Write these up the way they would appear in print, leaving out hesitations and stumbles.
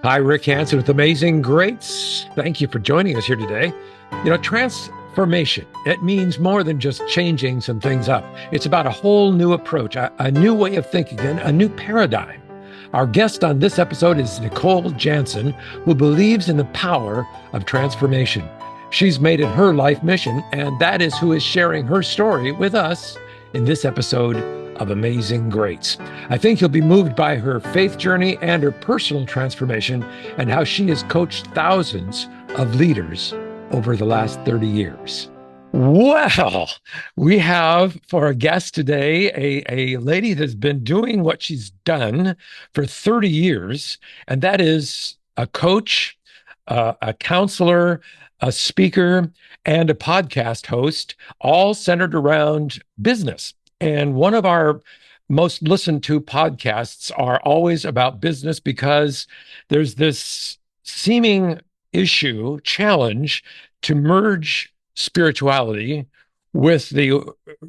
Hi, Rick Hansen with Amazing Greats. Thank you for joining us here today. Transformation, it means more than just changing some things up. It's about a whole new approach, a new way of thinking, and a new paradigm. Our guest on this episode is Nicole Jansen, who believes in the power of transformation. She's made it her life mission, and that is who is sharing her story with us in this episode of Amazing Greats. I think you'll be moved by her faith journey and her personal transformation and how she has coached thousands of leaders over the last 30 years. Well, we have for a guest today a lady that's been doing what she's done for 30 years, and that is a coach, a counselor, a speaker, and a podcast host, all centered around business. And one of our most listened to podcasts are always about business because there's this seeming challenge to merge spirituality with the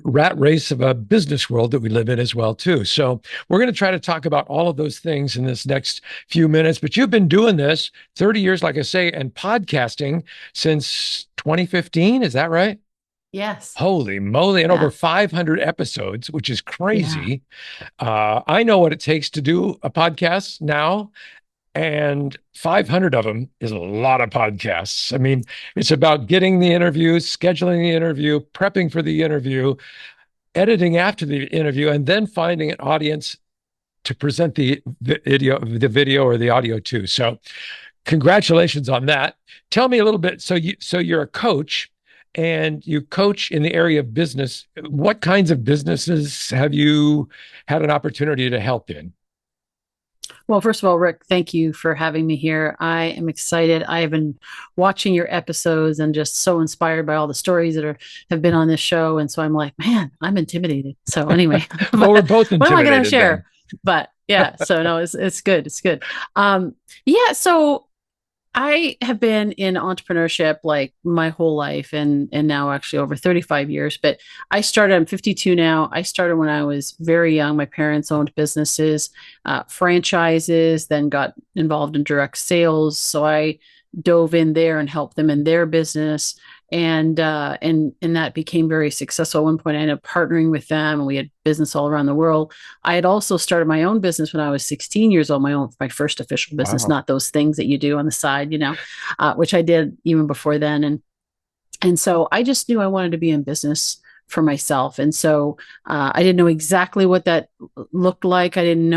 rat race of a business world that we live in as well too. So we're going to try to talk about all of those things in this next few minutes. But you've been doing this 30 years, like I say, and podcasting since 2015. Is that right? Yes. Holy moly, and Yeah. over 500 episodes, which is Yeah. crazy. I know what it takes to do a podcast now, and 500 of them is a lot of podcasts. I mean, it's about getting the interview, scheduling the interview, prepping for the interview, editing after the interview, and then finding an audience to present the video or the audio to. So, congratulations on that. Tell me a little bit. So you're a coach and you coach in the area of business. What kinds of businesses have you had an opportunity to help in? Well, first of all, Rick, thank you for having me here. I am excited. I have been watching your episodes and just so inspired by all the stories that have been on this show. And so I'm like, man, I'm intimidated. So anyway, Well, we're but both what am I going to intimidated then. share? But yeah, so no, it's good. It's good. Yeah, so I have been in entrepreneurship like my whole life and now actually over 35 years. But I'm 52 now. I started when I was very young. My parents owned businesses, franchises, then got involved in direct sales. So I dove in there and helped them in their business. And that became very successful. At one point, I ended up partnering with them, and we had business all around the world. I had also started my own business when I was 16 years old, my first official business, Wow. not those things that you do on the side, which I did even before then. And so I just knew I wanted to be in business for myself. And so I didn't know exactly what that looked like. I didn't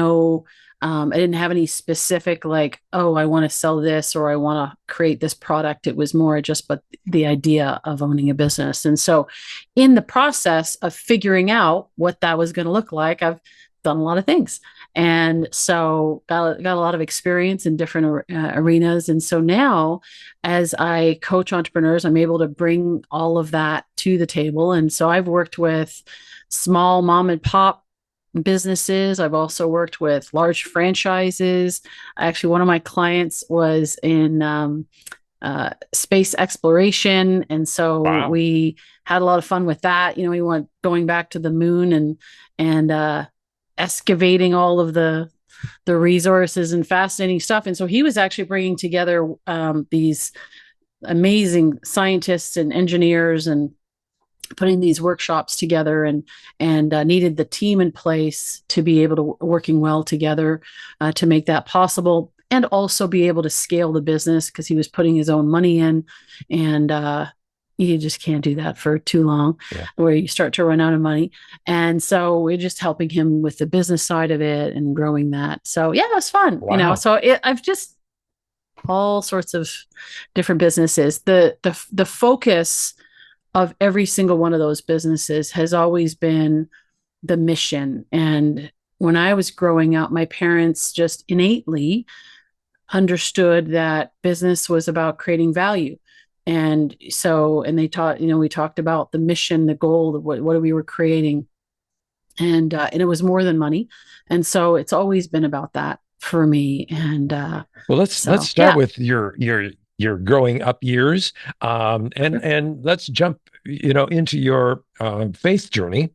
have any specific like, oh, I want to sell this or I want to create this product. It was more just but the idea of owning a business. And so in the process of figuring out what that was going to look like, I've done a lot of things. And so got a lot of experience in different arenas. And so now as I coach entrepreneurs, I'm able to bring all of that to the table. And so I've worked with small mom and pop businesses. I've also worked with large franchises. Actually, one of my clients was in space exploration. And so Wow. we had a lot of fun with that. We went going back to the moon and excavating all of the resources and fascinating stuff. And so he was actually bringing together these amazing scientists and engineers and putting these workshops together and needed the team in place to be able to working well together to make that possible and also be able to scale the business because he was putting his own money in and you just can't do that for too long Yeah. where you start to run out of money. And so we're just helping him with the business side of it and growing that. So yeah, it was fun, Wow. so I've just all sorts of different businesses. The focus of every single one of those businesses has always been the mission. And when I was growing up, my parents just innately understood that business was about creating value. And they taught, we talked about the mission, the goal, what we were creating. And it was more than money. And so it's always been about that for me. And Well, let's so, start yeah. with your your growing up years. And let's jump, into your faith journey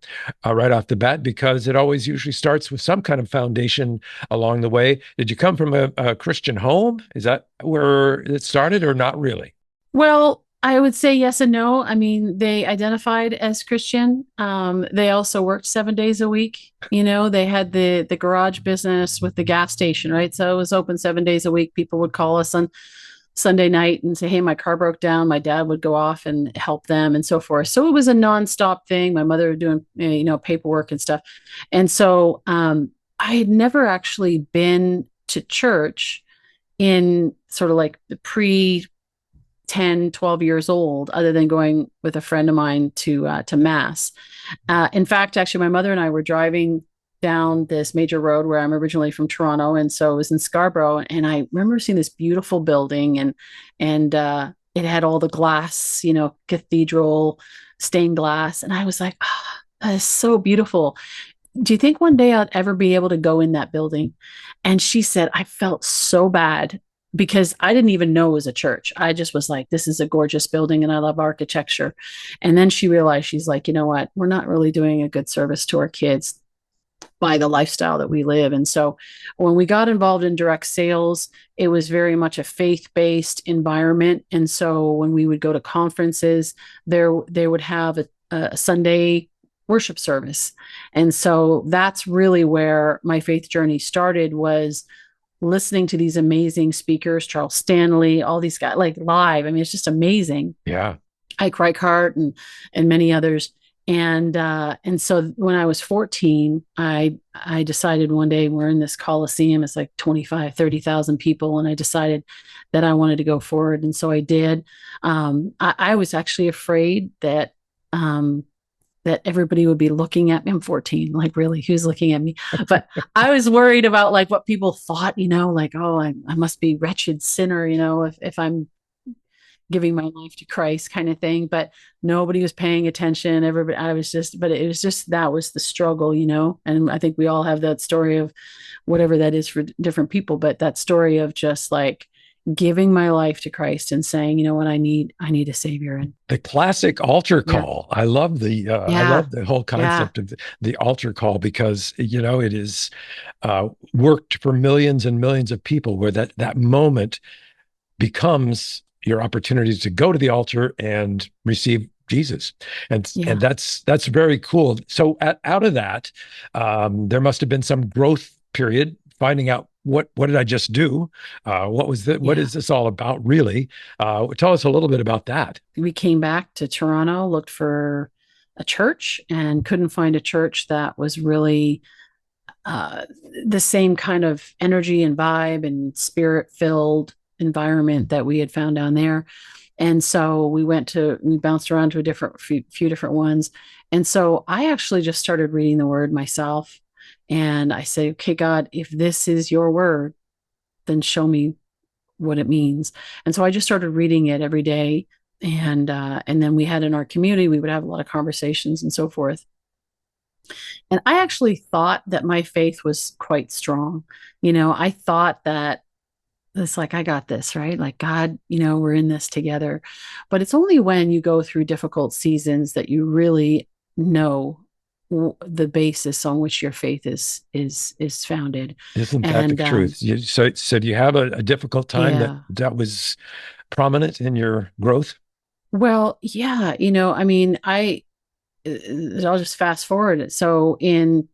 right off the bat, because it always usually starts with some kind of foundation along the way. Did you come from a Christian home? Is that where it started, or not really? Well, I would say yes and no. I mean, they identified as Christian. They also worked 7 days a week. They had the garage business with the gas station, right? So it was open 7 days a week. People would call us on Sunday night and say, "Hey, my car broke down." My dad would go off and help them and so forth. So it was a nonstop thing. My mother was doing, paperwork and stuff. And so I had never actually been to church in sort of like the pre 10, 12 years old, other than going with a friend of mine to mass. In fact, actually, my mother and I were driving down this major road where I'm originally from Toronto, and so it was in Scarborough. And I remember seeing this beautiful building, and it had all the glass, cathedral stained glass, and I was like, oh, that is so beautiful. Do you think one day I'd ever be able to go in that building? And she said, I felt so bad because I didn't even know it was a church. I just was like, this is a gorgeous building and I love architecture. And then she realized, she's like, you know what? We're not really doing a good service to our kids by the lifestyle that we live. And so when we got involved in direct sales, it was very much a faith-based environment. And so when we would go to conferences, they would have a Sunday worship service. And so that's really where my faith journey started, was listening to these amazing speakers, Charles Stanley, all these guys, like live. I mean, it's just amazing. Yeah. Ike Reichhardt and many others. And so when I was 14, I decided one day, we're in this Coliseum, it's like 25, 30,000 people. And I decided that I wanted to go forward. And so I did. I was actually afraid that everybody would be looking at me. I'm 14, like, really, who's looking at me? But I was worried about like what people thought, like, oh, I must be wretched sinner, if I'm giving my life to Christ, kind of thing. But nobody was paying attention. Everybody, but it was just, that was the struggle, and I think we all have that story of whatever that is for different people, but that story of just like giving my life to Christ and saying, you know what, I need a savior. And The classic altar yeah, call. I yeah, love the whole yeah, concept of the altar call, because it is worked for millions and millions of people, where that moment becomes your opportunity to go to the altar and receive Jesus. And yeah. that's very cool. So out of that, there must have been some growth period, finding out what did I just do? What Yeah. is this all about, really? Tell us a little bit about that. We came back to Toronto, looked for a church, and couldn't find a church that was really uh, the same kind of energy and vibe and spirit filled environment that we had found down there. And so we bounced around to a few different ones. And so I actually just started reading the word myself. And I say, okay, God, if this is your word, then show me what it means. And so I just started reading it every day. And then we had in our community, we would have a lot of conversations and so forth. And I actually thought that my faith was quite strong. I thought that it's like, I got this, right? Like, God, we're in this together. But it's only when you go through difficult seasons that you really know the basis on which your faith is founded. Isn't that the And truth? So do you have a difficult time yeah. that was prominent in your growth? Well, yeah, I mean, I'll just fast forward. So I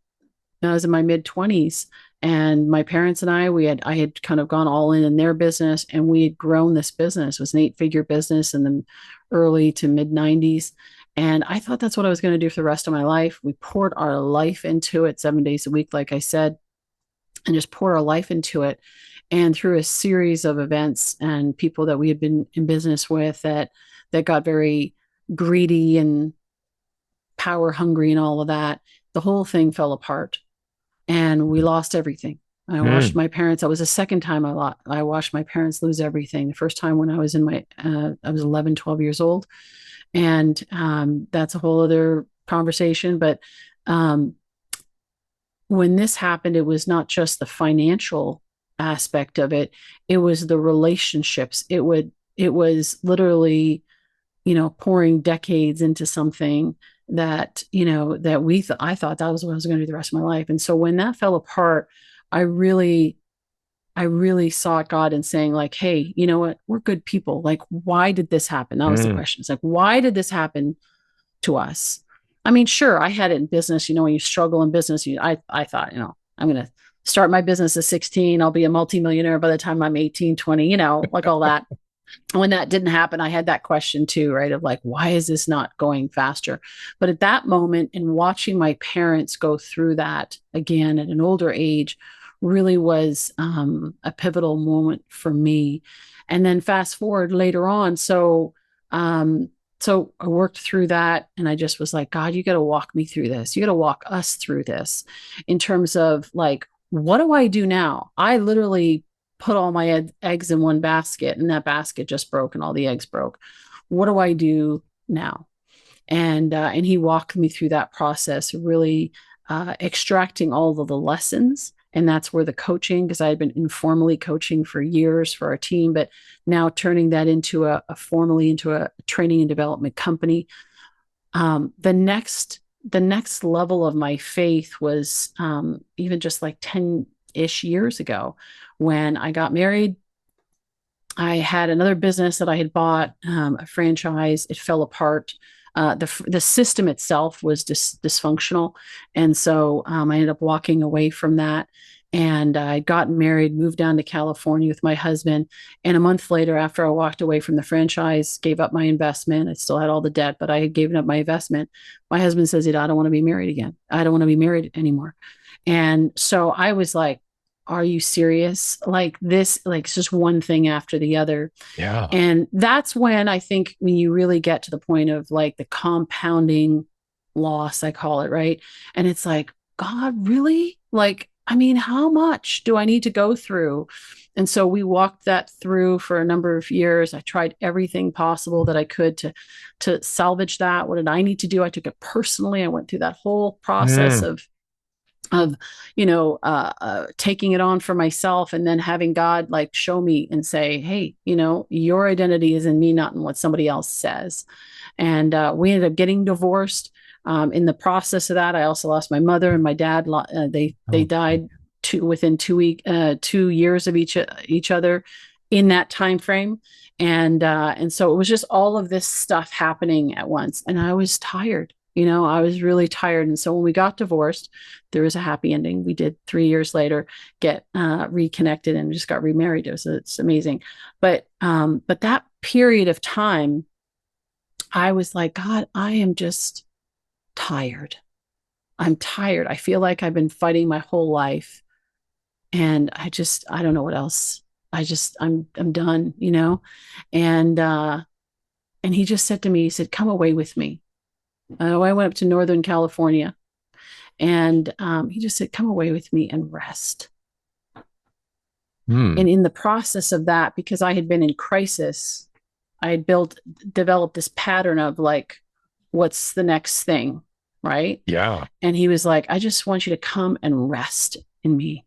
was in my mid 20s, and my parents and I had kind of gone all in their business, and we had grown this business. It was an 8-figure business in the early to mid 90s. And I thought that's what I was going to do for the rest of my life. We poured our life into it 7 days a week, like I said, and just poured our life into it. And through a series of events and people that we had been in business with that got very greedy and power hungry and all of that, the whole thing fell apart and we lost everything. I watched Mm. my parents. That was the second time I watched my parents lose everything. The first time when I was I was 11, 12 years old. And that's a whole other conversation. But um, when this happened, it was not just the financial aspect of it, it was the relationships. it was literally, pouring decades into something that, that I thought that was what I was going to do the rest of my life. And so when that fell apart, I really, I really sought God and saying, like, hey, you know what? We're good people. Like, why did this happen? That was the Mm. question. It's like, why did this happen to us? I mean, sure, I had it in business. When you struggle in business, I thought, I'm going to start my business at 16. I'll be a multimillionaire by the time I'm 18, 20, like all that. When that didn't happen, I had that question too, right? Of like, why is this not going faster? But at that moment, in watching my parents go through that again at an older age, really was a pivotal moment for me. And then fast forward later on, so I worked through that, and I just was like, God, you got to walk me through this. You got to walk us through this, in terms of like, what do I do now? I literally put all my eggs in one basket, and that basket just broke and all the eggs broke. What do I do now? And he walked me through that process, really extracting all of the lessons. And that's where the coaching, because I had been informally coaching for years for our team, but now turning that into a formally into a training and development company. The next level of my faith was even just like 10-ish years ago, when I got married. I had another business that I had bought, a franchise. It fell apart. The system itself was dysfunctional, and so I ended up walking away from that. And I'd gotten married, moved down to California with my husband. And a month later, after I walked away from the franchise, gave up my investment. I still had all the debt, but I had given up my investment. My husband says, I don't want to be married again. I don't want to be married anymore. And so I was like, are you serious? Like this, like it's just one thing after the other. Yeah. And that's when I think, when you really get to the point of like the compounding loss, I call it, right? And it's like, God, really? Like, I mean, how much do I need to go through? And so we walked that through for a number of years. I tried everything possible that I could to salvage that. What did I need to do? I took it personally. I went through that whole process Mm. of taking it on for myself, and then having God like show me and say, hey, your identity is in me, not in what somebody else says. And we ended up getting divorced. In the process of that, I also lost my mother and my dad. They Oh, died within 2 years of each other in that time frame. And so it was just all of this stuff happening at once, and I was tired. I was really tired. And so when we got divorced, there was a happy ending. We did 3 years later get reconnected and just got remarried. It's amazing. But that period of time, I was like, God, I am just tired. I'm tired. I feel like I've been fighting my whole life, and I don't know what else. I'm done. And he just said to me, he said, come away with me. I went up to Northern California, and he just said, come away with me and rest. mm. And in the process of that, because I had been in crisis, I had developed this pattern of like, what's the next thing? Right. Yeah. And he was like, I just want you to come and rest in me.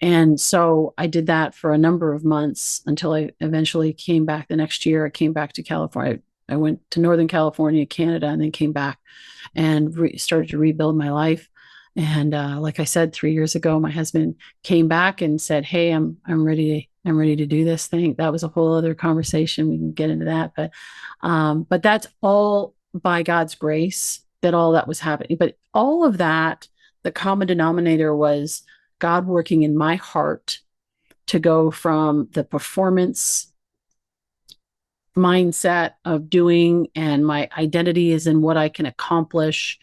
And so I did that for a number of months until I eventually came back. The next year, I came back to California. I went to Northern California, Canada, and then came back and started to rebuild my life. And like I said, 3 years ago, my husband came back and said, "Hey, I'm ready to do this thing." That was a whole other conversation. We can get into that, but that's all by God's grace that all that was happening. But all of that, the common denominator was God working in my heart to go from the performance mindset of doing, and my identity is in what I can accomplish,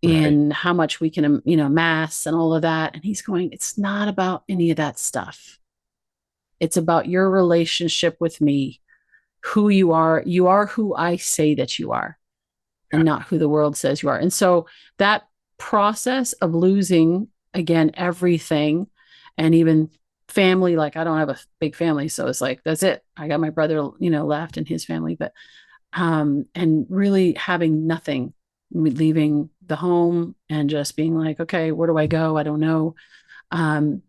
Right. in how much we can amass and all of that. And he's going, it's not about any of that stuff. It's about your relationship with me, who you are. You are who I say that you are, Yeah. and not who the world says you are. And so that process of losing, again, everything, and even family, like I don't have a big family, so it's like that's it. I got my brother left and his family, but and really having nothing, leaving the home and just being like, okay, where do I go? I don't know. um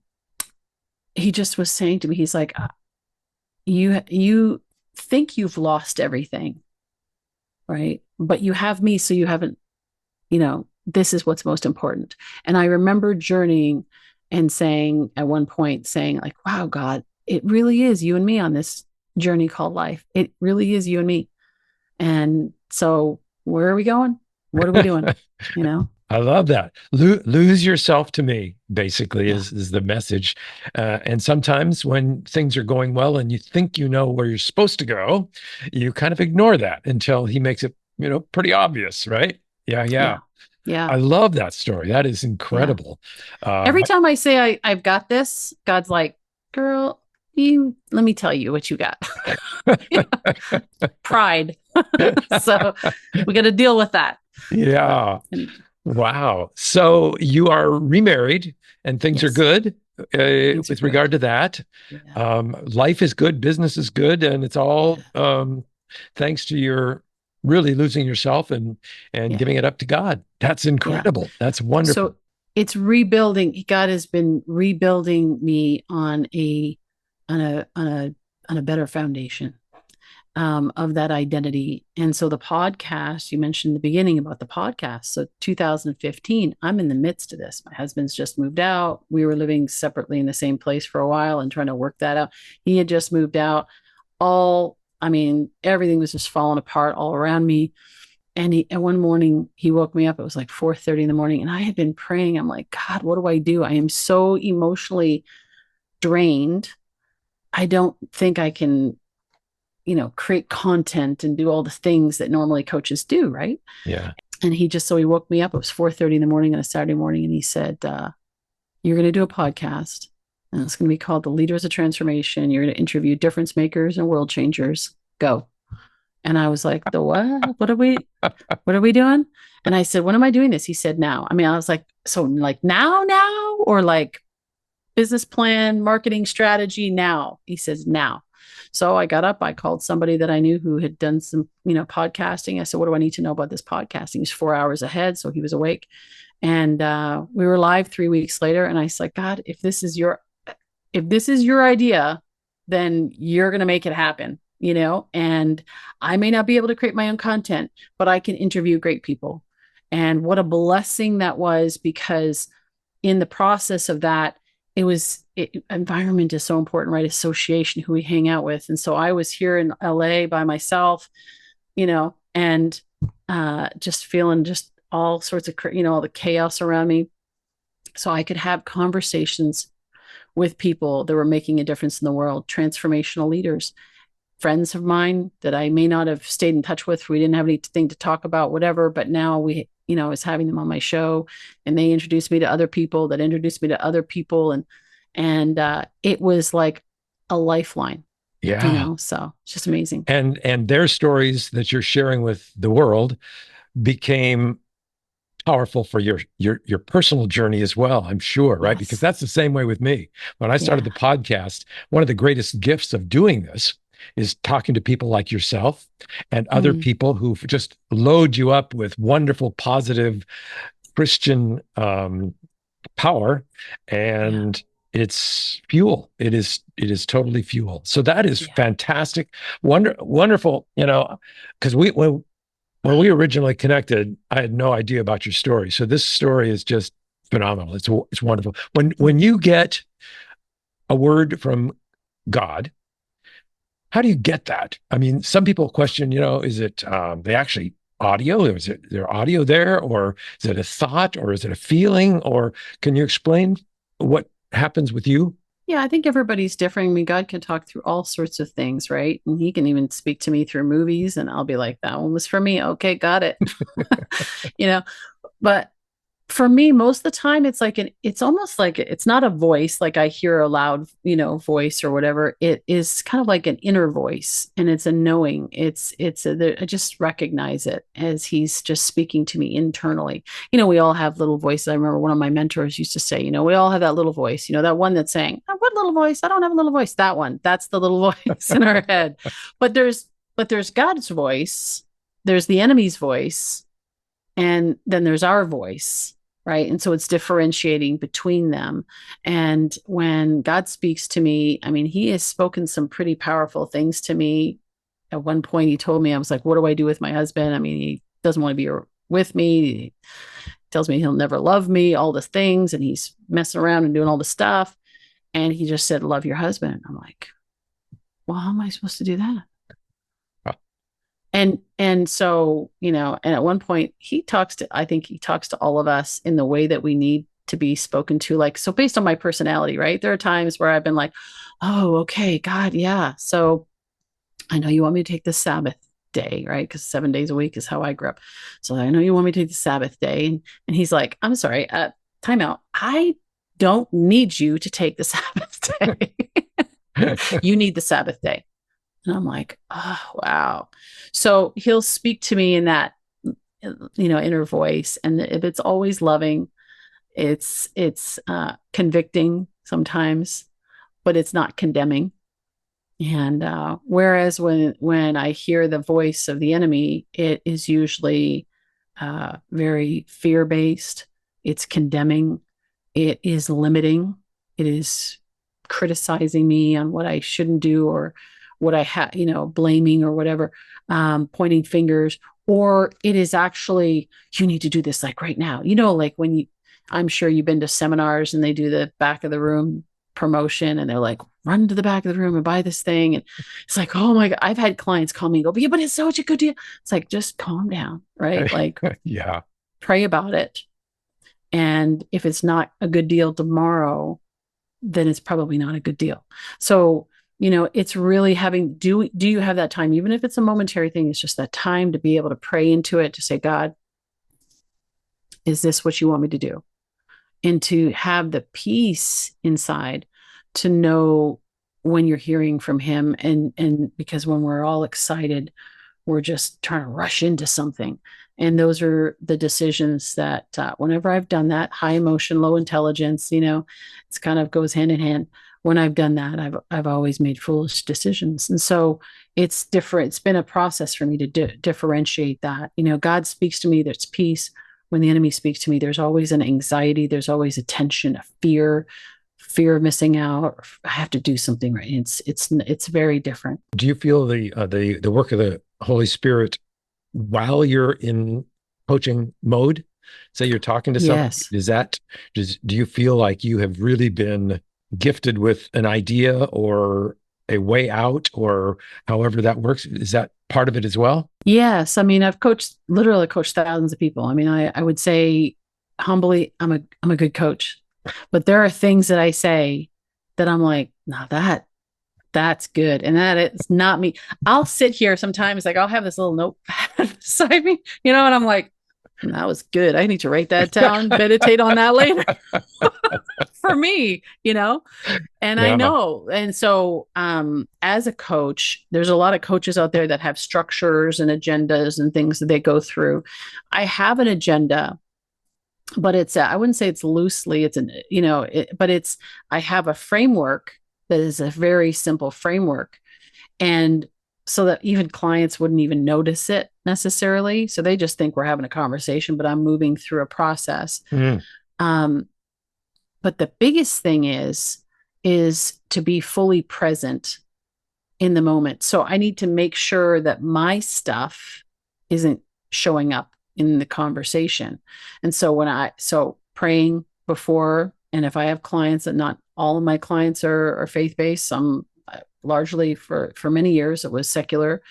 he just was saying to me, he's like, you think you've lost everything, right? But you have me, so you haven't, this is what's most important. And I remember journeying and saying at one point, saying, like, wow, God, it really is you and me on this journey called life. It really is you and me. And so where are we going? What are we doing? You know? I love that. Lose yourself to me, basically, Yeah. is the message. And sometimes when things are going well and you think you know where you're supposed to go, you kind of ignore that until he makes it, pretty obvious, right? Yeah, yeah. Yeah. Yeah. I love that story. That is Yeah. incredible. Every time I say I've got this, God's like, girl, you let me tell you what you got. Pride. So we got to deal with that. But Yeah. and Wow. So you are remarried and things are yes, good things are with good. regard to that. Yeah. Life is good, business is good, and it's Yeah. all thanks to your really losing yourself and Yeah. giving it up to God. That's Yeah. incredible. That's wonderful. So it's rebuilding. God has been rebuilding me on a on a on a better foundation of that identity. And so the podcast, you mentioned in the beginning about the podcast. So 2015, I'm in the midst of this. My husband's just moved out. We were living separately in the same place for a while and trying to work that out. He had just moved out. I mean, everything was just falling apart all around me. And one morning he woke me up. It was like 4:30 in the morning. And I had been praying. I'm like, God, what do I do? I am so emotionally drained. I don't think I can, create content and do all the things that normally coaches do, right? Yeah. And he woke me up. It was 4:30 in the morning on a Saturday morning, and he said, "You're going to do a podcast, and it's going to be called The Leaders of Transformation. You're going to interview difference makers and world changers. Go." And I was like, "The what? What are we doing?" And I said, "When am I doing this?" He said, "Now." I mean, I was like, "So like now, or like business plan, marketing strategy now?" He says, "Now." So I got up, I called somebody that I knew who had done some, podcasting. I said, "What do I need to know about this podcasting?" He's 4 hours ahead, so he was awake. And we were live 3 weeks later. And I said, "God, if this is your idea, then you're going to make it happen, and I may not be able to create my own content, but I can interview great people." And what a blessing that was, because in the process of that, environment is so important, right? Association, who we hang out with. And so I was here in LA by myself, and just feeling just all sorts of, all the chaos around me. So I could have conversations with people that were making a difference in the world, transformational leaders, friends of mine that I may not have stayed in touch with. We didn't have anything to talk about, whatever, but now I was having them on my show, and they introduced me to other people that introduced me to other people. And it was like a lifeline, Yeah. so it's just amazing. And their stories that you're sharing with the world became powerful for your personal journey as well, I'm sure, right? Because Yes. that's the same way with me. When I started Yeah. the podcast, one of the greatest gifts of doing this is talking to people like yourself and other Mm, people who just load you up with wonderful, positive Christian power, yeah. and it's fuel. It is totally fuel. So that is Yeah. fantastic, wonderful. Because when we originally connected, I had no idea about your story. So this story is just phenomenal. It's wonderful. When Mm. you get a word from God, how do you get that? I mean, some people question, is it they actually audio? Or is it there audio there, or is it a thought, or is it a feeling, or can you explain what happens with you? Yeah, I think everybody's different. I mean, God can talk through all sorts of things, right? And he can even speak to me through movies, and I'll be like, that one was for me. Okay, got it. you know, but for me, most of the time, it's almost like it's not a voice, like I hear a loud, voice or whatever. It is kind of like an inner voice, and it's a knowing. I just recognize it as he's just speaking to me internally. We all have little voices. I remember one of my mentors used to say, we all have that little voice, that one that's saying, "Oh, what little voice? I don't have a little voice." That one, that's the little voice in our head. But there's God's voice, there's the enemy's voice, and then there's our voice, right? And so it's differentiating between them. And when God speaks to me, I mean, he has spoken some pretty powerful things to me at one point he told me, I was like, what do I do with my husband? I mean, he doesn't want to be with me. He tells me he'll never love me, all the things, and he's messing around and doing all the stuff. And he just said, love your husband. I'm like, well, how am I supposed to do that? And so, and at one point I think he talks to all of us in the way that we need to be spoken to. Like, so based on my personality, right? There are times where I've been like, oh, okay, God, yeah. So I know you want me to take the Sabbath day, right? Because 7 days a week is how I grew up. So I know you want me to take the Sabbath day. And he's like, I'm sorry, time out. I don't need you to take the Sabbath day. You need the Sabbath day. And I'm like, oh, wow. So he'll speak to me in that, inner voice. And if it's always loving, it's convicting sometimes, but it's not condemning. And whereas when I hear the voice of the enemy, it is usually very fear based. It's condemning. It is limiting. It is criticizing me on what I shouldn't do or what I have, blaming or whatever, pointing fingers. Or it is actually, you need to do this like right now. Like I'm sure you've been to seminars and they do the back of the room promotion and they're like, run to the back of the room and buy this thing. And it's like, oh my God, I've had clients call me and go, yeah, but it's such a good deal. It's like, just calm down, right? Like, Yeah. pray about it. And if it's not a good deal tomorrow, then it's probably not a good deal. So, it's really do you have that time, even if it's a momentary thing, it's just that time to be able to pray into it, to say, God, is this what you want me to do? And to have the peace inside to know when you're hearing from him. And because when we're all excited, we're just trying to rush into something. And those are the decisions that whenever I've done that, high emotion, low intelligence, it's kind of goes hand in hand. When I've done that, I've always made foolish decisions. And so it's different. It's been a process for me to differentiate that. God speaks to me, there's peace. When the enemy speaks to me, there's always an anxiety, there's always a tension, a fear of missing out. I have to do something right. It's very different. Do you feel the work of the Holy Spirit while you're in coaching mode? Say you're talking to somebody, Yes. do you feel like you have really been gifted with an idea or a way out, or however that works? Is that part of it as well? Yes. I mean, I've literally coached thousands of people. I mean, I would say humbly, I'm a good coach, but there are things that I say that I'm like, nah, that's good. And that it's not me. I'll sit here sometimes, like I'll have this little notepad beside me, and I'm like, that was good. I need to write that down, meditate on that later for me, and I Yeah. know. And so, as a coach, there's a lot of coaches out there that have structures and agendas and things that they go through. I have an agenda, but I wouldn't say it's loosely, but I have a framework that is a very simple framework. And so that even clients wouldn't even notice it necessarily. So they just think we're having a conversation, but I'm moving through a process. Mm. Um, but the biggest thing is to be fully present in the moment. So I need to make sure that my stuff isn't showing up in the conversation. And so praying before, and if I have clients, that not all of my clients are faith-based, some largely for many years it was secular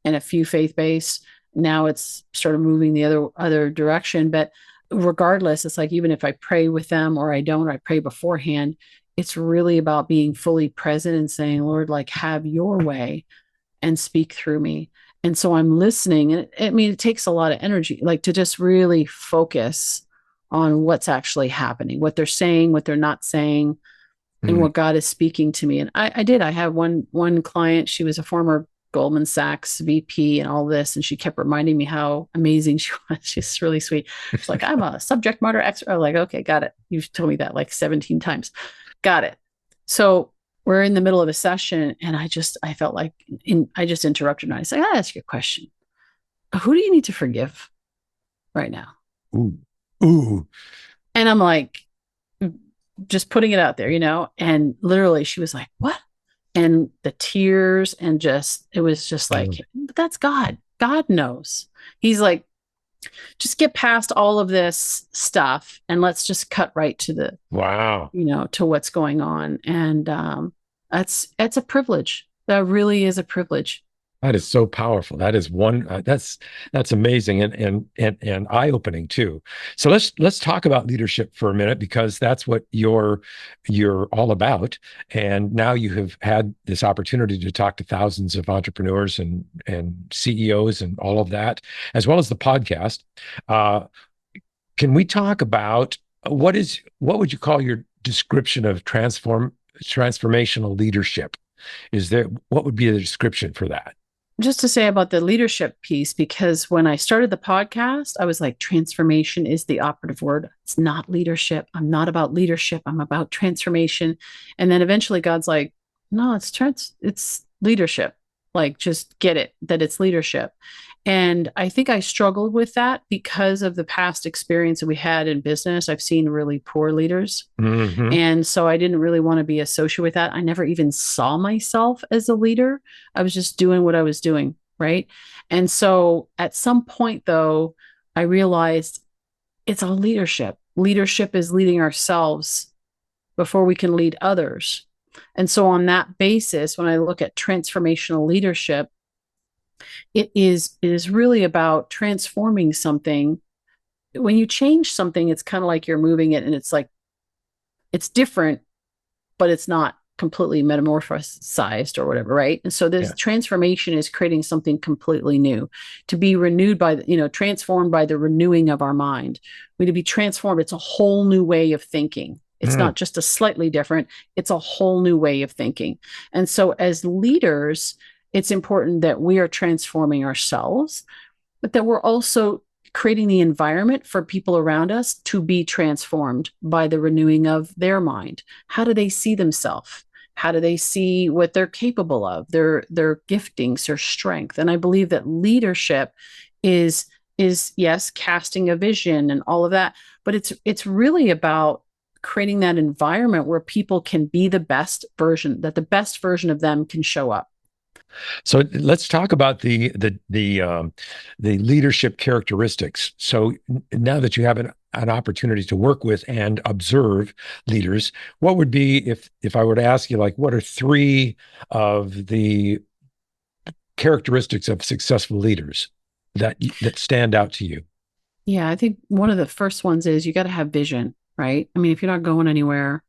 and a few faith-based. Now it's sort of moving the other direction. But regardless, it's like, even if I pray with them or I don't, or I pray beforehand, it's really about being fully present and saying, Lord, like, have your way and speak through me. And so I'm listening. And I mean, it takes a lot of energy, like to just really focus on what's actually happening, what they're saying, what they're not saying, and Mm. what God is speaking to me. And I did. I had one client. She was a former Goldman Sachs VP and all this, and she kept reminding me how amazing she was. She's really sweet. She's like, I'm a subject matter expert. I'm like, okay, got it. You've told me that like 17 times. Got it. So we're in the middle of a session, and I felt like I just interrupted her. I said, I'll ask you a question. Who do you need to forgive right now? Ooh. Ooh. And I'm like, just putting it out there, and literally she was like, what? and the tears, and just, it was just Mm. like, but that's God. God knows. He's like, just get past all of this stuff and let's just cut right to the, Wow. to what's going on. And that's a privilege. That really is a privilege. That is so powerful. That is one. That's amazing and eye opening too. So let's talk about leadership for a minute because that's what you're all about. And now you have had this opportunity to talk to thousands of entrepreneurs and CEOs and all of that, as well as the podcast. Uh, can we talk about what would you call your description of transformational leadership? Is there what would be the description for that? Just to say about the leadership piece, because when I started the podcast, I was like, transformation is the operative word. It's not leadership. I'm not about leadership. I'm about transformation. And then eventually God's like, no, it's leadership. Like, just get it that it's leadership. And I think I struggled with that because of the past experience that we had in business. I've seen really poor leaders, Hmm. and so I didn't really want to be associated with that. I never even saw myself as a leader. I was just doing what I was doing. Right. And so at some point, though, I realized it's all leadership. Leadership is leading ourselves before we can lead others. And so, on that basis, when I look at transformational leadership, it is really about transforming something. When you change something, it's kind of like you're moving it, and it's like it's different, but it's not completely metamorphosized or whatever, right? And so this Yeah. transformation is creating something completely new, to be renewed by transformed by the renewing of our mind. We to be transformed. It's a whole new way of thinking. It's Mm. not just a slightly different, it's a whole new way of thinking. And so as leaders, it's important that we are transforming ourselves, but that we're also creating the environment for people around us to be transformed by the renewing of their mind. How do they see themselves? How do they see what they're capable of, their giftings, their strength? And I believe that leadership is yes, casting a vision and all of that, but it's really about creating that environment where people can be the best version, that the best version of them can show up. So let's talk about the leadership characteristics. So now that you have an opportunity to work with and observe leaders, what would be if I were to ask you, like, what are three of the characteristics of successful leaders that stand out to you? Yeah, I think one of the first ones is you got to have vision, right? I mean, if you're not going anywhere,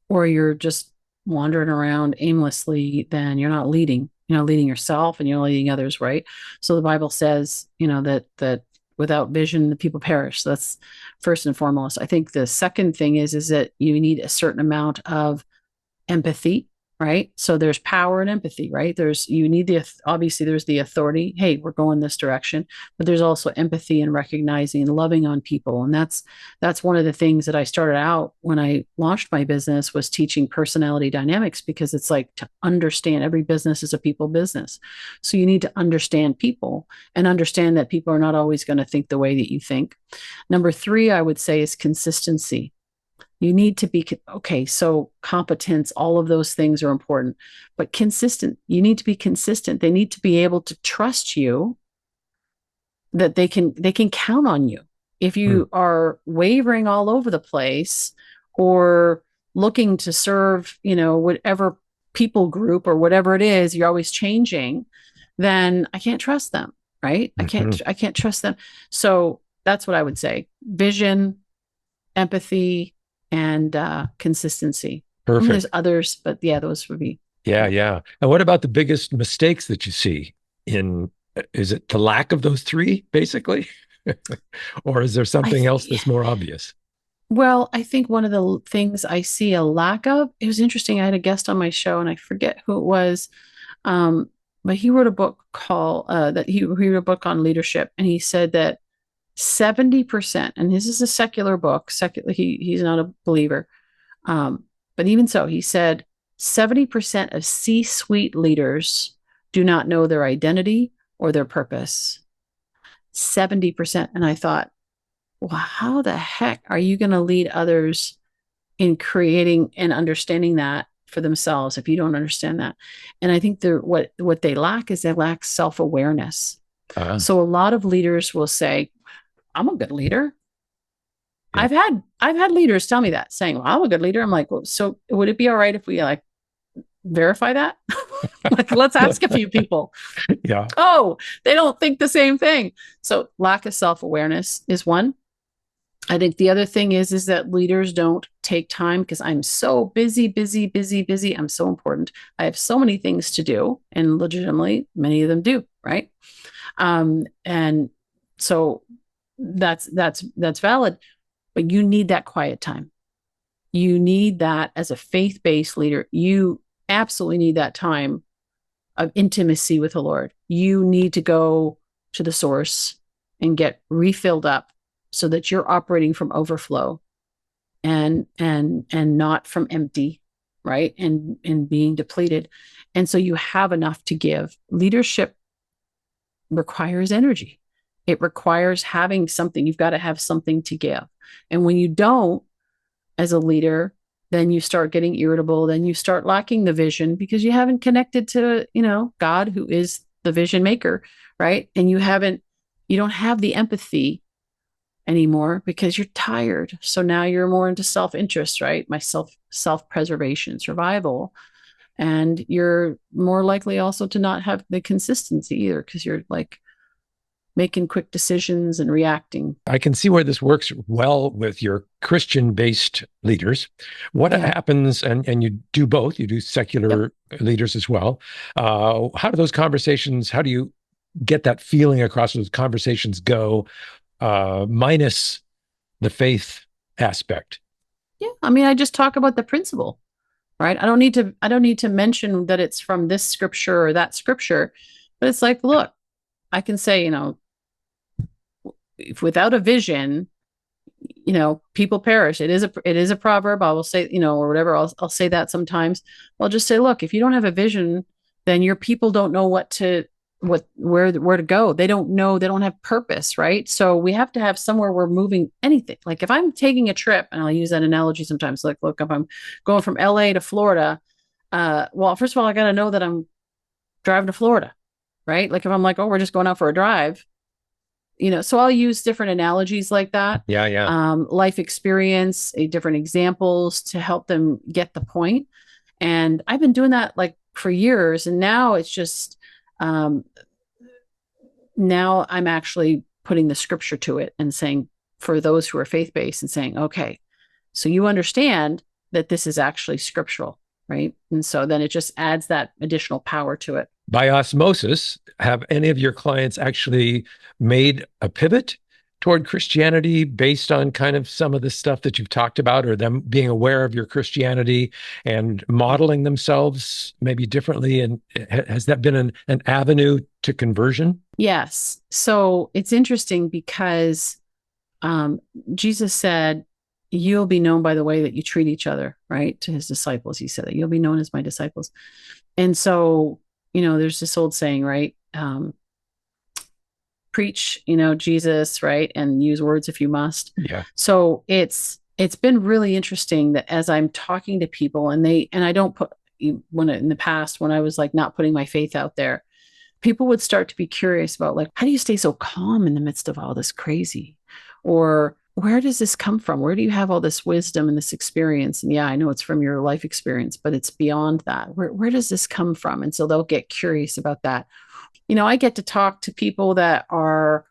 or you're just wandering around aimlessly, then you're not leading. You're not leading yourself, and you're not leading others, right? So the Bible says, that without vision, the people perish. So that's first and foremost. I think the second thing is that you need a certain amount of empathy, right? So there's power and empathy, right? There's you need the obviously there's the authority. Hey, we're going this direction, but there's also empathy and recognizing and loving on people, and that's one of the things that I started out when I launched my business, was teaching personality dynamics, because it's like, to understand, every business is a people business, so you need to understand people and understand that people are not always going to think the way that you think. Number three, I would say, is consistency. You need to be okay. So competence, all of those things are important, but consistent. You need to be consistent. They need to be able to trust you, that they can count on you. If Hmm. you are wavering all over the place, or looking to serve, whatever people group or whatever it is, you're always changing, then I can't trust them, right? I Hmm. can't I can't trust them. So that's what I would say. Vision, empathy, and consistency. I mean, there's Perfect. others, but yeah, those would be, Yeah, yeah. yeah. And what about the biggest mistakes that you see in, is it the lack of those three, basically? Or is there something else I that's more obvious? well, I think one of the things I see a lack of, it was interesting. I had a guest on my show, and I forget who it was, um, but he wrote a book called that he wrote a book on leadership, and he said that 70%, and this is a secular book, secular, he's not a believer, Um, but even so, he said 70% of C-suite leaders do not know their identity or their purpose. 70%. And I thought, well, how the heck are you going to lead others in creating and understanding that for themselves if you don't understand that. And I think what they lack is they lack self-awareness. Uh, So a lot of leaders will say, I'm a good leader. yeah. I've had leaders tell me that, saying, well, I'm a good leader. I'm like, well, so would it be all right if we like verify that? Like, let's ask a few people. Yeah. Oh, they don't think the same thing. So lack of self-awareness is one. I think the other thing is that leaders don't take time because I'm so busy, busy, busy, busy. I'm so important. I have so many things to do, and legitimately, many of them do, right? And so that's valid, but you need that quiet time. You need that as a faith-based leader. You absolutely need that time of intimacy with the Lord. You need to go to the source and get refilled up so that you're operating from overflow and not from empty, right? And being depleted. And so you have enough to give. Leadership requires energy. It requires having something. You've got to have something to give. And when you don't, as a leader, then you start getting irritable, then you start lacking the vision because you haven't connected to, God, who is the vision maker, right? And you don't have the empathy anymore because you're tired. So now you're more into self-interest, right? My self-preservation, survival. And you're more likely also to not have the consistency either because you're like making quick decisions and reacting. I can see where this works well with your Christian-based leaders. What happens, and you do both, you do secular leaders as well. How do those conversations, how do you get that feeling across those conversations go, minus the faith aspect? Yeah. I mean, I just talk about the principle, right? I don't need to mention that it's from this scripture or that scripture, but it's like, look, I can say, if without a vision, people perish. It is a proverb. I will say, or whatever. I'll say that sometimes. I'll just say, look, if you don't have a vision, then your people don't know where to go. They don't know. They don't have purpose, right? So we have to have somewhere we're moving anything. Like if I'm taking a trip, and I'll use that analogy sometimes. Like, look, if I'm going from LA to Florida, well, first of all, I got to know that I'm driving to Florida, right? Like if I'm like, oh, we're just going out for a drive, so I'll use different analogies like that. Yeah, yeah. Life experience, different examples to help them get the point. And I've been doing that like for years. And now it's just, now I'm actually putting the scripture to it and saying, for those who are faith-based, and saying, okay, so you understand that this is actually scriptural, right? And so then it just adds that additional power to it. By osmosis, have any of your clients actually made a pivot toward Christianity based on kind of some of the stuff that you've talked about, or them being aware of your Christianity and modeling themselves maybe differently? And has that been an avenue to conversion? Yes. So it's interesting because Jesus said, you'll be known by the way that you treat each other, right? To his disciples, he said that you'll be known as my disciples. And so, there's this old saying, right? Preach, Jesus, right? And use words if you must. Yeah. So it's been really interesting that as I'm talking to people and I don't put, when in the past, when I was like not putting my faith out there, people would start to be curious about like, how do you stay so calm in the midst of all this crazy? Or where does this come from? Where do you have all this wisdom and this experience? And yeah, I know it's from your life experience, but it's beyond that. Where does this come from? And so they'll get curious about that. I get to talk to people that are,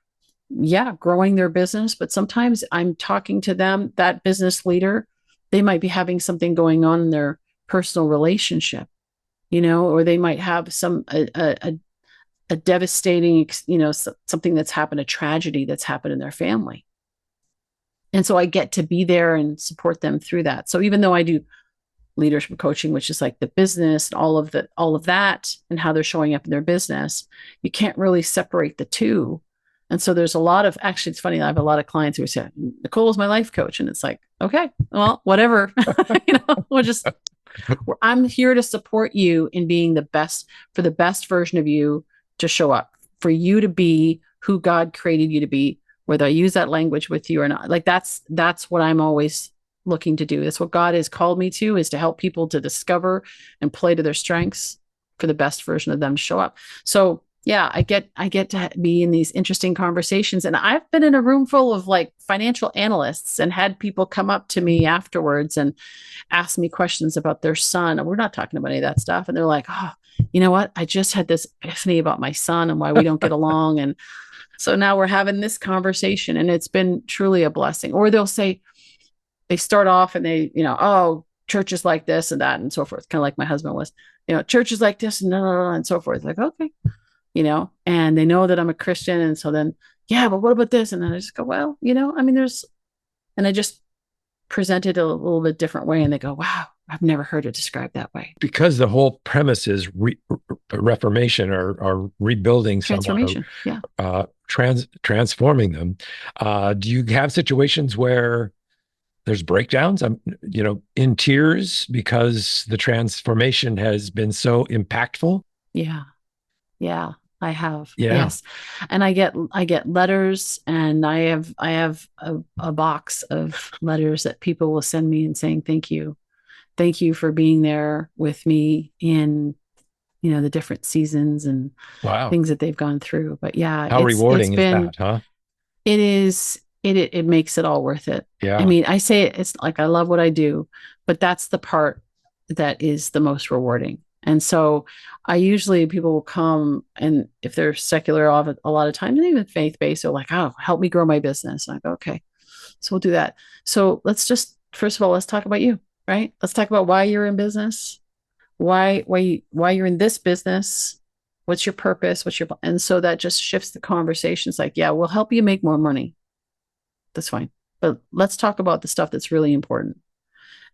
growing their business, but sometimes I'm talking to them, that business leader, they might be having something going on in their personal relationship, or they might have a devastating, something that's happened, a tragedy that's happened in their family. And so I get to be there and support them through that. So even though I do leadership coaching, which is like the business and all of that and how they're showing up in their business, you can't really separate the two. And so there's a lot of, actually, it's funny, I have a lot of clients who say, Nicole is my life coach. And it's like, okay, well, whatever, I'm here to support you in being the best version of you to show up, for you to be who God created you to be, whether I use that language with you or not. Like that's what I'm always looking to do. That's what God has called me to, is to help people to discover and play to their strengths for the best version of them to show up. So yeah, I get to be in these interesting conversations. And I've been in a room full of like financial analysts and had people come up to me afterwards and ask me questions about their son. And we're not talking about any of that stuff. And they're like, oh, you know what? I just had this epiphany about my son and why we don't get along. And so now we're having this conversation, and it's been truly a blessing. Or they'll say, they start off and they, oh, church is like this and that and so forth. Kind of like my husband was, church is like this and and so forth. Like, okay, and they know that I'm a Christian. And so then, yeah, but what about this? And then I just go, well, I mean, and I just present it a little bit different way. And they go, wow, I've never heard it described that way. Because the whole premise is reformation or rebuilding Transformation. someone, transforming them. Do you have situations where there's breakdowns? I'm, in tears because the transformation has been so impactful. Yeah. Yeah, I have. Yeah. Yes. And I get letters, and I have a box of letters that people will send me and saying, thank you. Thank you for being there with me in, the different seasons and Wow. things that they've gone through. But yeah, How rewarding it's been, is that, huh? it is, it makes it all worth it. Yeah. I mean, I say it's like, I love what I do, but that's the part that is the most rewarding. And so people will come, and if they're secular, a lot of times, and even faith-based, they're like, oh, help me grow my business. And I go, okay, so we'll do that. So first of all, let's talk about you, right? Let's talk about why you're in business, why you're in this business, what's your purpose, and so that just shifts the conversations. Like, yeah, we'll help you make more money. That's fine. But let's talk about the stuff that's really important.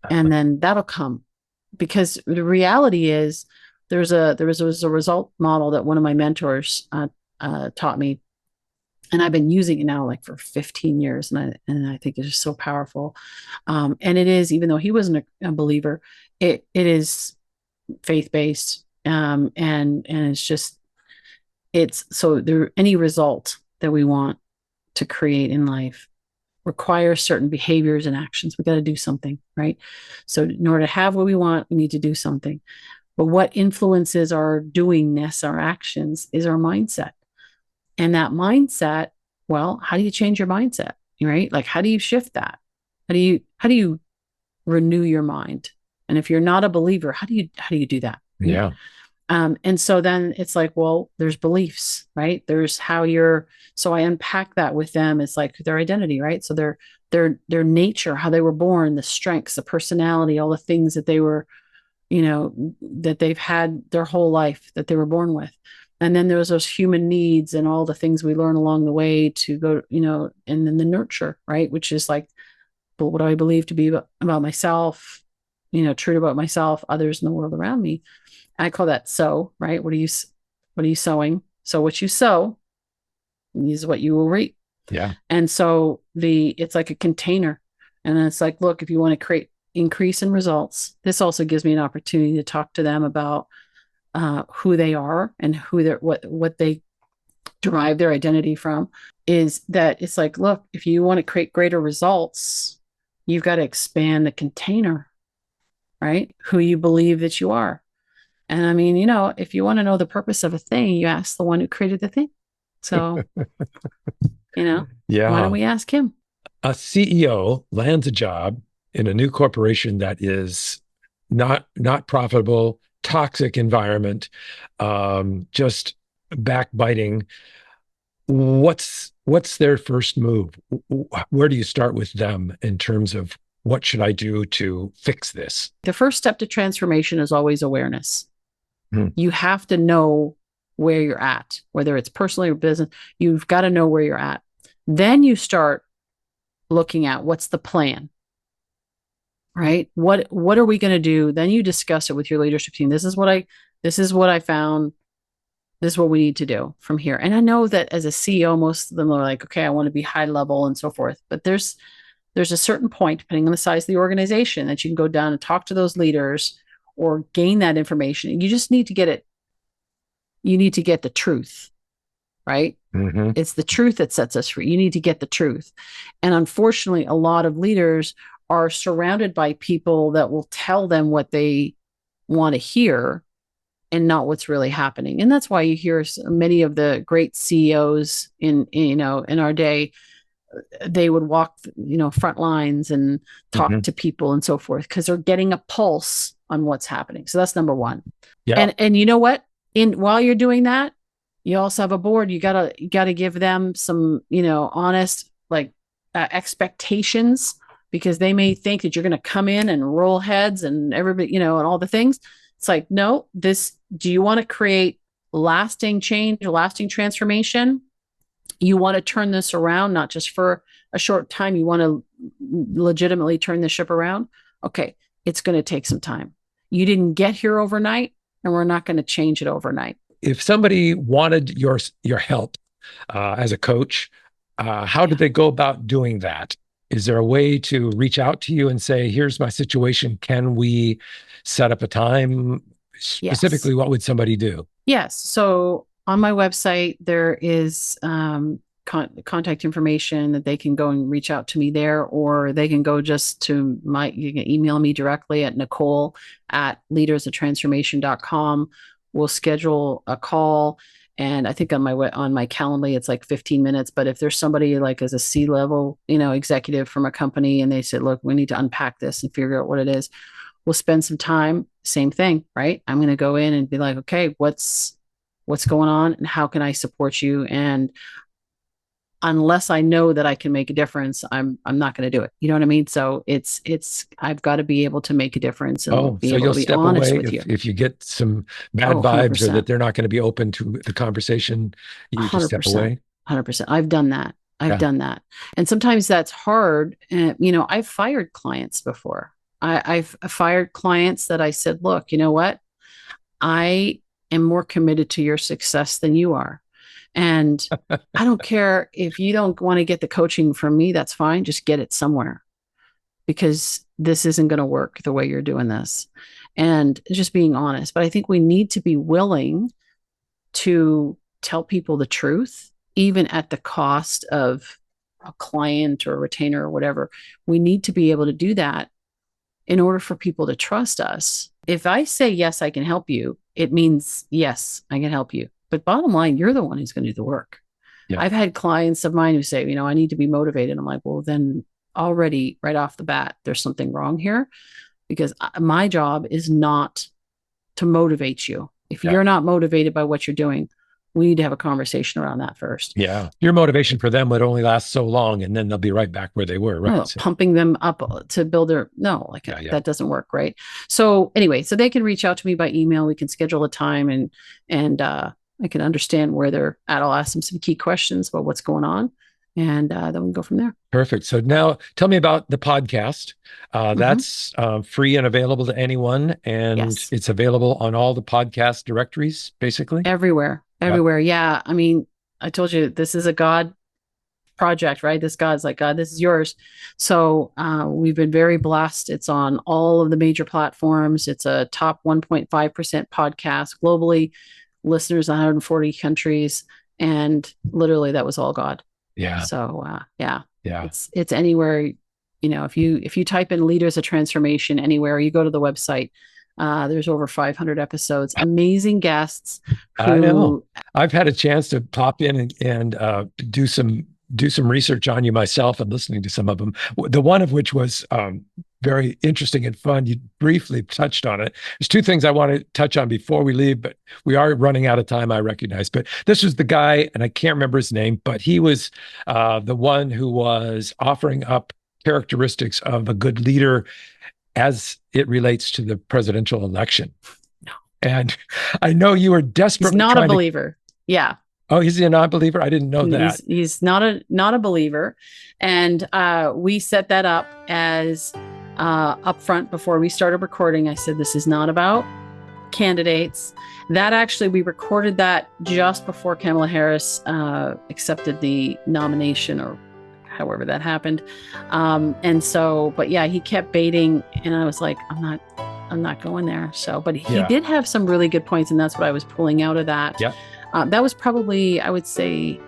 And then that'll come. Because the reality is, there was a result model that one of my mentors taught me, and I've been using it now like for 15 years, and I think it's just so powerful. And it is, even though he wasn't a believer, it is faith based, and it's so there. Any result that we want to create in life requires certain behaviors and actions. We got to do something, right? So in order to have what we want, we need to do something. But what influences our doingness, our actions, is our mindset. And that mindset, well, how do you change your mindset, right? Like, how do you shift that? How do you renew your mind? And if you're not a believer, how do you do that? Yeah. And so then it's like, well, there's beliefs, right? There's so I unpack that with them. It's like their identity, right? So their nature, how they were born, the strengths, the personality, all the things that they were, that they've had their whole life, that they were born with. And then there's those human needs and all the things we learn along the way to go, and then the nurture, right? Which is like, but what do I believe to be about myself, true about myself, others in the world around me. I call that sow, right? What are you sowing? So what you sow is what you will reap. Yeah. And so it's like a container. And then it's like, look, if you want to create increase in results, this also gives me an opportunity to talk to them about who they are and what they derive their identity from. Is that it's like, look, if you want to create greater results, you've got to expand the container, right? Who you believe that you are. And I mean, if you want to know the purpose of a thing, you ask the one who created the thing. So, Yeah. Why don't we ask him? A CEO lands a job in a new corporation that is not profitable, toxic environment, just backbiting. What's their first move? Where do you start with them in terms of what should I do to fix this? The first step to transformation is always awareness. You have to know where you're at, whether it's personally or business. You've got to know where you're at. Then you start looking at what's the plan, right? What are we going to do? Then you discuss it with your leadership team. This is what I found. This is what we need to do from here. And I know that as a CEO, most of them are like, okay, I want to be high level and so forth. But there's a certain point, depending on the size of the organization, that you can go down and talk to those leaders or gain that information. You just need to get it. You need to get the truth, right? It's the truth that sets us free. You need to get the truth. And unfortunately, a lot of leaders are surrounded by people that will tell them what they want to hear and not what's really happening. And that's why you hear many of the great CEOs in our day, they would walk, front lines and talk to people and so forth, because they're getting a pulse on what's happening. So that's number one. Yeah. And you know what? While you're doing that, you also have a board. You gotta give them some, honest, like, expectations, because they may think that you're going to come in and roll heads and everybody, and all the things. It's like, no, do you want to create lasting change, lasting transformation? You want to turn this around, not just for a short time. You want to legitimately turn the ship around. Okay. It's going to take some time. You didn't get here overnight, and we're not going to change it overnight. If somebody wanted your help as a coach, how did they go about doing that? Is there a way to reach out to you and say, here's my situation, can we set up a time? Specifically, Yes. what would somebody do? Yes. So on my website, there is contact information that they can go and reach out to me there, or they can go just to you can email me directly at Nicole@leadersoftransformation.com. We'll schedule a call. And I think on my Calendly, it's like 15 minutes. But if there's somebody like as a C-level, executive from a company, and they said, look, we need to unpack this and figure out what it is, we'll spend some time. Same thing, right? I'm going to go in and be like, okay, what's going on and how can I support you? And unless I know that I can make a difference, I'm not going to do it. You know what I mean? So I've got to be able to make a difference and be So able you'll to be step honest away with you. if you get some bad Oh, vibes, or 100%. that they're not going to be open to the conversation, you just step 100%. away. 100%. I've done that. I've Yeah. done that. And sometimes that's hard. I've fired clients before. I've fired clients that I said, look, you know what? I am more committed to your success than you are. And I don't care if you don't want to get the coaching from me, that's fine. Just get it somewhere, because this isn't going to work the way you're doing this. And just being honest. But I think we need to be willing to tell people the truth, even at the cost of a client or a retainer or whatever. We need to be able to do that in order for people to trust us. If I say, yes, I can help you, it means, yes, I can help you. But bottom line, you're the one who's going to do the work. Yeah. I've had clients of mine who say, I need to be motivated. I'm like, well, then already right off the bat, there's something wrong here, because my job is not to motivate you. If Yeah. you're not motivated by what you're doing, we need to have a conversation around that first. Yeah. Your motivation for them would only last so long, and then they'll be right back where they were. Right. No, pumping them up to build that doesn't work. Right. So anyway, so they can reach out to me by email. We can schedule a time, and I can understand where they're at. I'll ask them some key questions about what's going on, and then we can go from there. Perfect. So now tell me about the podcast. That's free and available to anyone, and it's available on all the podcast directories, basically. Everywhere. Yeah. I mean, I told you, this is a God project, right? This God's like, God, this is yours. So we've been very blessed. It's on all of the major platforms. It's a top 1.5% podcast globally, listeners in 140 countries. And literally that was all God. Yeah. So yeah. Yeah. It's anywhere, if you type in Leaders of Transformation anywhere, you go to the website, there's over 500 episodes, amazing guests. I know. I've had a chance to pop in and do some research on you myself, and listening to some of them. The one of which was very interesting and fun. You briefly touched on it. There's two things I want to touch on before we leave, but we are running out of time, I recognize. But this was the guy, and I can't remember his name, but he was the one who was offering up characteristics of a good leader as it relates to the presidential election. No. And I know you were desperately He's not a believer. Yeah. Oh, he's a non-believer? I didn't know that. He's not a believer. And we set that up as upfront before we started recording. I said, this is not about candidates. That actually, we recorded that just before Kamala Harris accepted the nomination, or however that happened. And so, but yeah, he kept baiting, and I was like, I'm not going there. So, but he did have some really good points, and that's what I was pulling out of that. Yeah. That was probably, I would say,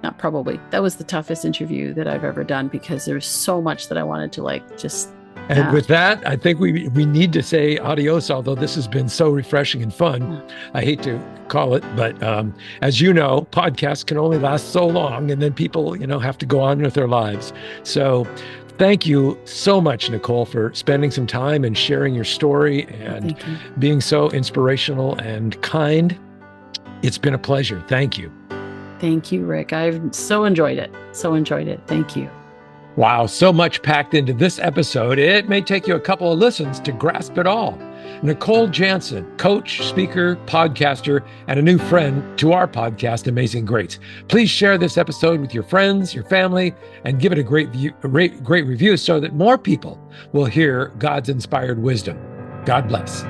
not probably. That was the toughest interview that I've ever done because there was so much that I wanted to like just. And with that, I think we need to say adios, although this has been so refreshing and fun. I hate to call it, but as you know, podcasts can only last so long, and then people, have to go on with their lives. So thank you so much, Nicole, for spending some time and sharing your story and being so inspirational and kind. It's been a pleasure. Thank you. Thank you, Rick. I've so enjoyed it. So enjoyed it. Thank you. Wow, so much packed into this episode. It may take you a couple of listens to grasp it all. Nicole Jansen, coach, speaker, podcaster, and a new friend to our podcast, Amazing Greats. Please share this episode with your friends, your family, and give it a great review so that more people will hear God's inspired wisdom. God bless.